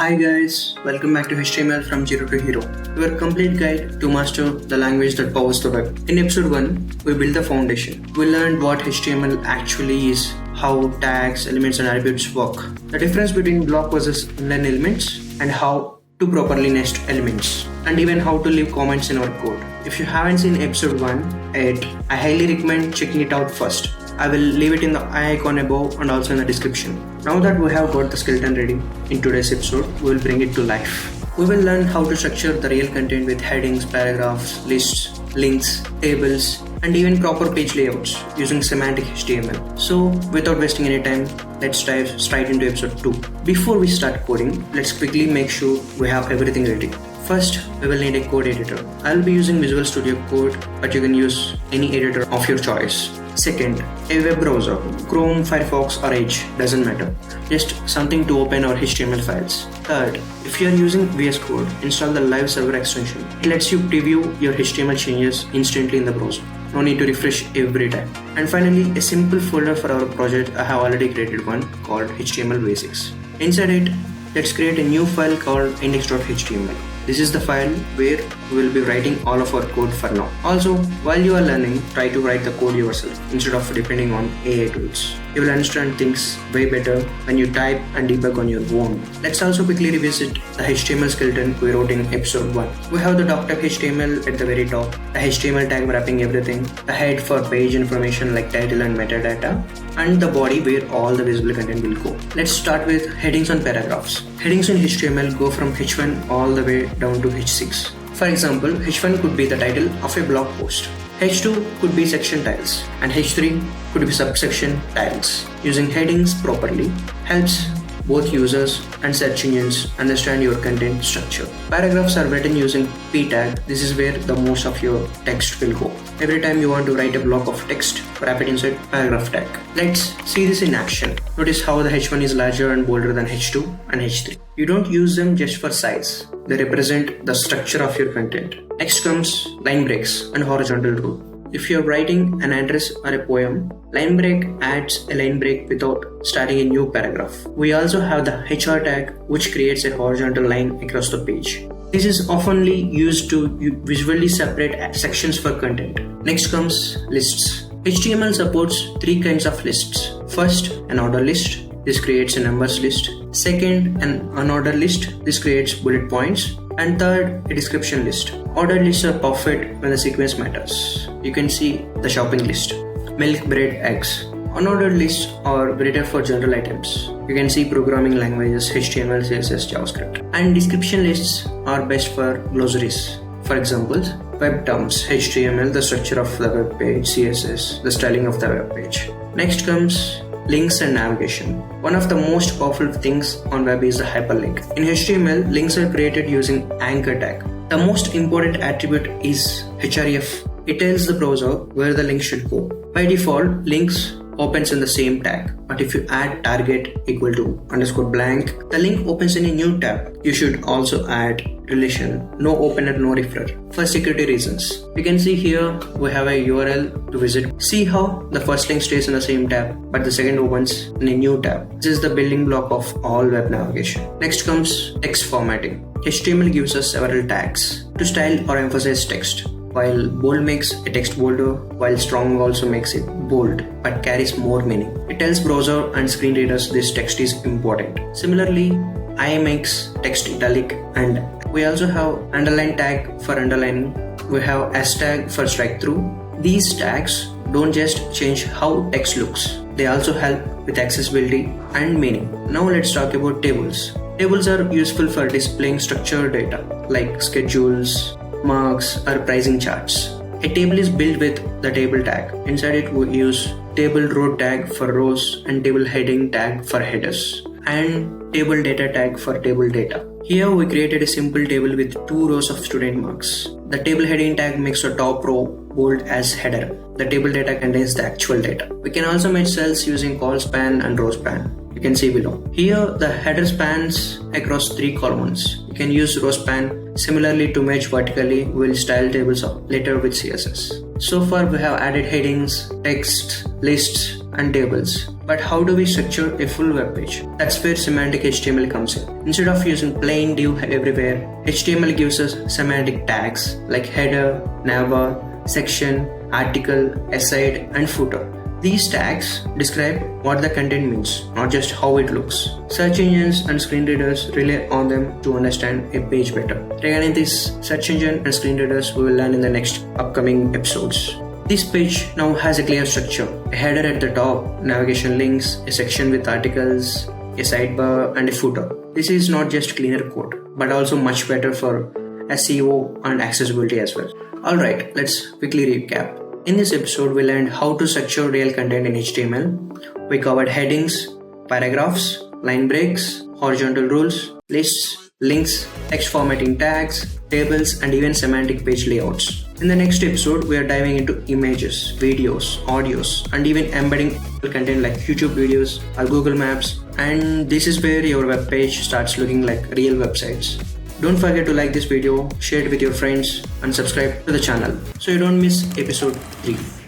Hi guys, welcome back to HTML from Zero to Hero, your complete guide to master the language that powers the web. In episode 1, we built the foundation. We learned what HTML actually is, how tags, elements and attributes work, the difference between block versus inline elements, and how to properly nest elements, and even how to leave comments in our code. If you haven't seen episode 1 yet, I highly recommend checking it out first. I will leave it in the eye icon above and also in the description. Now that we have got the skeleton ready, in today's episode, we will bring it to life. We will learn how to structure the real content with headings, paragraphs, lists, links, tables, and even proper page layouts using Semantic HTML. So, without wasting any time, let's dive straight into episode 2. Before we start coding, let's quickly make sure we have everything ready. First, we will need a code editor. I will be using Visual Studio Code, but you can use any editor of your choice. Second, a web browser, Chrome, Firefox or Edge, doesn't matter. Just something to open our HTML files. Third, if you are using VS Code, install the live server extension. It lets you preview your HTML changes instantly in the browser. No need to refresh every time. And finally, a simple folder for our project. I have already created one called HTML Basics. Inside it, let's create a new file called index.html. This is the file where we will be writing all of our code for now. Also, while you are learning, try to write the code yourself instead of depending on AI tools. You will understand things way better when you type and debug on your own. Let's also quickly revisit the HTML skeleton we wrote in episode 1. We have the doc type HTML at the very top, the HTML tag wrapping everything, the head for page information like title and metadata, and the body where all the visible content will go. Let's start with headings and paragraphs. Headings in HTML go from H1 all the way down to H6. For example, H1 could be the title of a blog post. H2 could be section titles, and H3 could be subsection titles. Using headings properly helps both users and search engines understand your content structure. Paragraphs are written using p tag. This is where the most of your text will go. Every time you want to write a block of text, wrap it inside paragraph tag. Let's see this in action. Notice how the H1 is larger and bolder than H2 and H3. You don't use them just for size. They represent the structure of your content. Next comes line breaks and horizontal rule. If you're writing an address or a poem, line break adds a line break without starting a new paragraph. We also have the HR tag, which creates a horizontal line across the page. This is often used to visually separate sections for content. Next comes lists. HTML supports 3 kinds of lists. First, an order list. This creates a numbers list. Second, an unordered list. This creates bullet points. And third, a description list. Ordered lists are perfect when the sequence matters. You can see the shopping list. Milk, bread, eggs. Unordered lists are better for general items. You can see programming languages, HTML, CSS, JavaScript. And description lists are best for glossaries. For example, web terms, HTML, the structure of the web page, CSS, the styling of the web page. Next comes links and navigation. One of the most powerful things on web is the hyperlink. In HTML, links are created using anchor tag. The most important attribute is href. It tells the browser where the link should go. By default, links opens in the same tag, but if you add target equal to _ blank, the link opens in a new tab. You should also add relation, no opener, no referrer, for security reasons. You can see here we have a URL to visit. See how the first link stays in the same tab, but the second opens in a new tab. This is the building block of all web navigation. Next comes text formatting. HTML gives us several tags to style or emphasize text. While bold makes a text bolder, while strong also makes it bold but carries more meaning. It tells browser and screen readers this text is important. Similarly, I makes text italic, and we also have underline tag for underlining. We have S tag for strike through. These tags don't just change how text looks, they also help with accessibility and meaning. Now let's talk about tables. Tables are useful for displaying structured data like schedules, marks or pricing charts. A table is built with the table tag. Inside it we use table row tag for rows and table heading tag for headers and table data tag for table data. Here we created a simple table with 2 rows of student marks. The table heading tag makes the top row bold as header. The table data contains the actual data. We can also match cells using col span and row span. You can see below. Here the header spans across 3 columns. You can use row span. Similarly, to match vertically, we'll style tables later with CSS. So far we have added headings, text, lists and tables. But how do we structure a full web page? That's where semantic HTML comes in. Instead of using plain div everywhere, HTML gives us semantic tags like header, navbar, section, article, aside, and footer. These tags describe what the content means, not just how it looks. Search engines and screen readers rely on them to understand a page better. Regarding this search engine and screen readers, we will learn in the next upcoming episodes. This page now has a clear structure. A header at the top, navigation links, a section with articles, a sidebar, and a footer. This is not just cleaner code, but also much better for SEO and accessibility as well. Alright, let's quickly recap. In this episode, we learned how to structure real content in HTML. We covered headings, paragraphs, line breaks, horizontal rules, lists, links, text formatting tags, tables, and even semantic page layouts. In the next episode, we are diving into images, videos, audios, and even embedding content like YouTube videos or Google Maps. And this is where your web page starts looking like real websites. Don't forget to like this video, share it with your friends, and subscribe to the channel so you don't miss episode 3.